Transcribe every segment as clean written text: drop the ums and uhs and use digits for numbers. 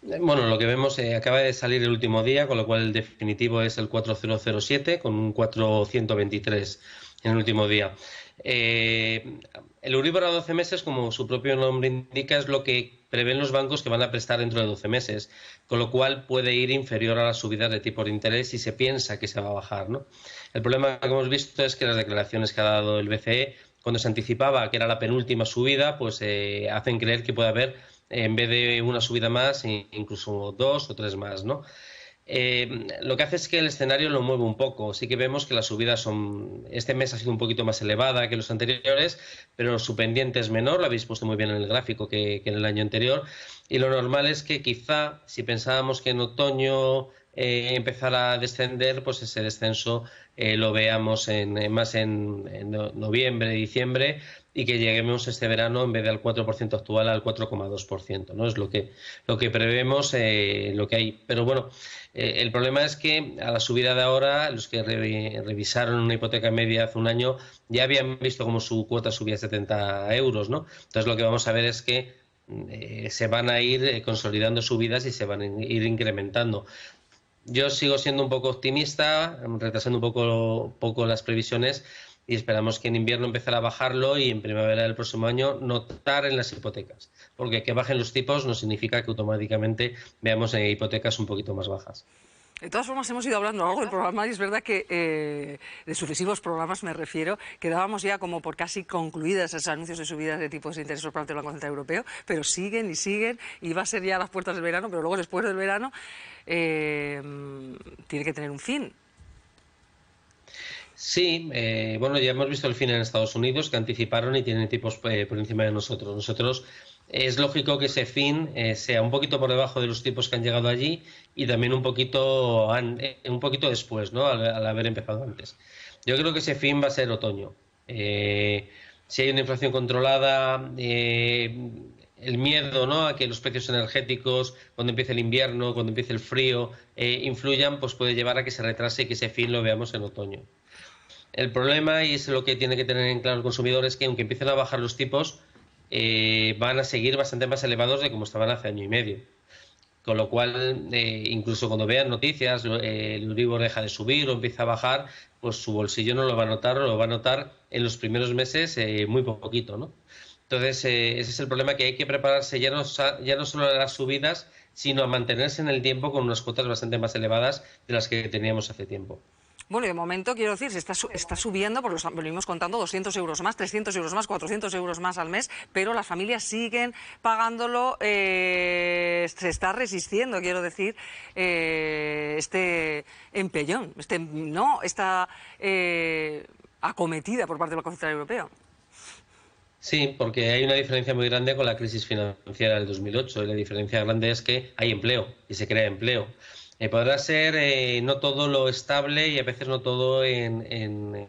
Bueno, lo que vemos, acaba de salir el último día, con lo cual el definitivo es el 4007 con un 423 en el último día. Eh, el Euribor a 12 meses, como su propio nombre indica, es lo que prevén los bancos que van a prestar dentro de 12 meses, con lo cual puede ir inferior a las subidas de tipo de interés si se piensa que se va a bajar, ¿no? El problema que hemos visto es que las declaraciones que ha dado el BCE, cuando se anticipaba que era la penúltima subida, pues hacen creer que puede haber, en vez de una subida más, incluso dos o tres más, ¿no? Lo que hace es que el escenario lo mueve un poco. Sí que vemos que las subidas son. Este mes ha sido un poquito más elevada que los anteriores, pero su pendiente es menor. Lo habéis puesto muy bien en el gráfico que en el año anterior. Y lo normal es que quizá, si pensábamos que en otoño empezara a descender, pues ese descenso lo veamos más en noviembre, diciembre, y que lleguemos este verano en vez del 4% actual al 4,2%, ¿no? Es lo que prevemos, lo que hay. Pero bueno, el problema es que a la subida de ahora, los que revisaron una hipoteca media hace un año ya habían visto cómo su cuota subía a 70 euros, ¿no? Entonces lo que vamos a ver es que se van a ir consolidando subidas y se van a ir incrementando. Yo sigo siendo un poco optimista, retrasando un poco las previsiones, y esperamos que en invierno empezara a bajarlo y en primavera del próximo año notar en las hipotecas, porque que bajen los tipos no significa que automáticamente veamos hipotecas un poquito más bajas. De todas formas, hemos ido hablando a lo largo del programa y es verdad que de sucesivos programas me refiero, que dábamos ya como por casi concluidas esos anuncios de subidas de tipos de interés por parte del Banco Central Europeo, pero siguen y siguen y va a ser ya a las puertas del verano, pero luego después del verano eh, tiene que tener un fin. Sí, bueno, ya hemos visto el fin en Estados Unidos, que anticiparon y tienen tipos por encima de nosotros. Nosotros es lógico que ese fin sea un poquito por debajo de los tipos que han llegado allí y también un poquito después, ¿no? Al haber empezado antes. Yo creo que ese fin va a ser otoño. Si hay una inflación controlada, el miedo, ¿no?, a que los precios energéticos, cuando empiece el invierno, cuando empiece el frío, influyan, pues puede llevar a que se retrase y que ese fin lo veamos en otoño. El problema, y es lo que tiene que tener en claro el consumidor, es que aunque empiecen a bajar los tipos, van a seguir bastante más elevados de como estaban hace año y medio. Con lo cual, incluso cuando vean noticias, el Euribor deja de subir o empieza a bajar, pues su bolsillo no lo va a notar, o lo va a notar en los primeros meses muy poquito, ¿no? Entonces, ese es el problema, que hay que prepararse ya no solo a las subidas, sino a mantenerse en el tiempo con unas cuotas bastante más elevadas de las que teníamos hace tiempo. Bueno, y de momento quiero decir, se está subiendo, porque lo venimos contando, 200 euros más, 300 euros más, 400 euros más al mes, pero las familias siguen pagándolo, se está resistiendo, quiero decir, este empellón, no, esta acometida por parte del Banco Central Europeo. Sí, porque hay una diferencia muy grande con la crisis financiera del 2008, y la diferencia grande es que hay empleo y se crea empleo. Podrá ser no todo lo estable y a veces no todo en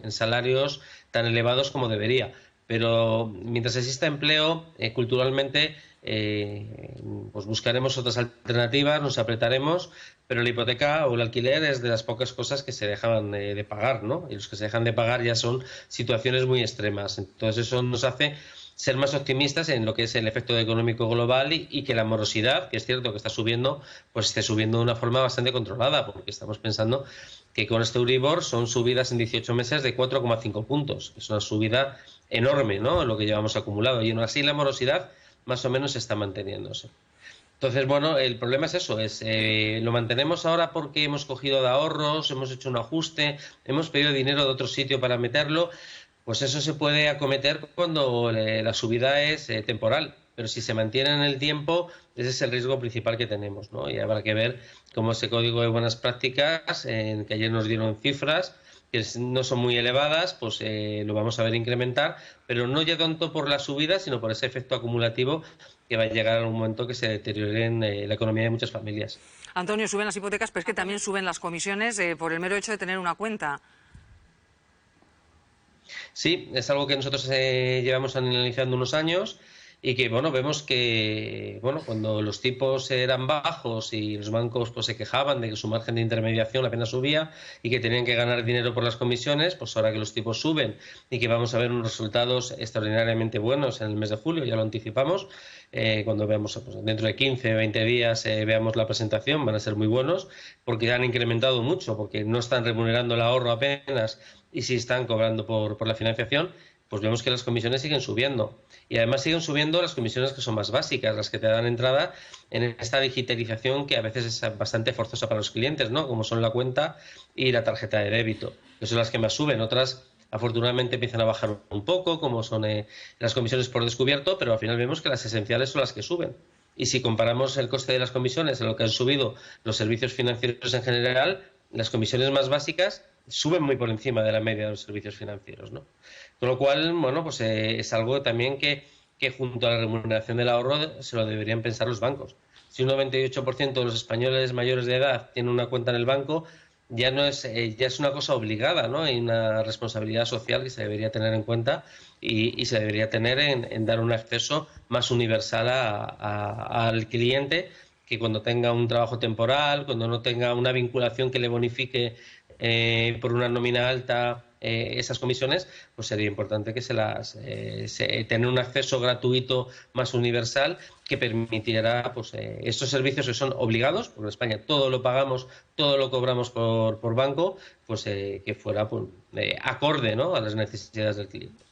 salarios tan elevados como debería, pero mientras exista empleo, culturalmente, pues buscaremos otras alternativas, nos apretaremos, pero la hipoteca o el alquiler es de las pocas cosas que se dejan de pagar, ¿no? Y los que se dejan de pagar ya son situaciones muy extremas. Entonces eso nos hace ser más optimistas en lo que es el efecto económico global, y que la morosidad, que es cierto que está subiendo, pues esté subiendo de una forma bastante controlada, porque estamos pensando que con este Euribor son subidas en 18 meses de 4,5 puntos. Es una subida enorme, ¿no?, lo que llevamos acumulado, y aún así la morosidad más o menos está manteniéndose. Entonces, bueno, el problema es eso, lo mantenemos ahora porque hemos cogido de ahorros, hemos hecho un ajuste, hemos pedido dinero de otro sitio para meterlo. Pues eso se puede acometer cuando la subida es temporal, pero si se mantiene en el tiempo, ese es el riesgo principal que tenemos, ¿no? Y habrá que ver cómo ese código de buenas prácticas, que ayer nos dieron cifras que no son muy elevadas, pues lo vamos a ver incrementar, pero no ya tanto por la subida, sino por ese efecto acumulativo que va a llegar a un momento que se deteriore en la economía de muchas familias. Antonio, suben las hipotecas, pero es que también suben las comisiones por el mero hecho de tener una cuenta. Sí, es algo que nosotros llevamos analizando unos años, y que bueno, vemos que bueno, cuando los tipos eran bajos y los bancos pues se quejaban de que su margen de intermediación apenas subía y que tenían que ganar dinero por las comisiones, pues ahora que los tipos suben y que vamos a ver unos resultados extraordinariamente buenos en el mes de julio, ya lo anticipamos, cuando veamos pues, dentro de 15, 20 días veamos la presentación, van a ser muy buenos porque han incrementado mucho, porque no están remunerando el ahorro apenas y sí están cobrando por la financiación, pues vemos que las comisiones siguen subiendo. Y además siguen subiendo las comisiones que son más básicas, las que te dan entrada en esta digitalización que a veces es bastante forzosa para los clientes, ¿no? Como son la cuenta y la tarjeta de débito, que son las que más suben. Otras, afortunadamente, empiezan a bajar un poco, como son las comisiones por descubierto, pero al final vemos que las esenciales son las que suben. Y si comparamos el coste de las comisiones a lo que han subido los servicios financieros en general, las comisiones más básicas suben muy por encima de la media de los servicios financieros, ¿no? Con lo cual, bueno, pues es algo también que junto a la remuneración del ahorro se lo deberían pensar los bancos. Si un 98% de los españoles mayores de edad tienen una cuenta en el banco, ya es una cosa obligada, ¿no? Hay una responsabilidad social que se debería tener en cuenta y se debería tener en dar un acceso más universal al cliente, que cuando tenga un trabajo temporal, cuando no tenga una vinculación que le bonifique por una nómina alta esas comisiones, pues sería importante que tener un acceso gratuito más universal que permitiera pues estos servicios que son obligados, porque en España todo lo pagamos, todo lo cobramos por banco, pues que fuera pues, acorde, ¿no?, a las necesidades del cliente.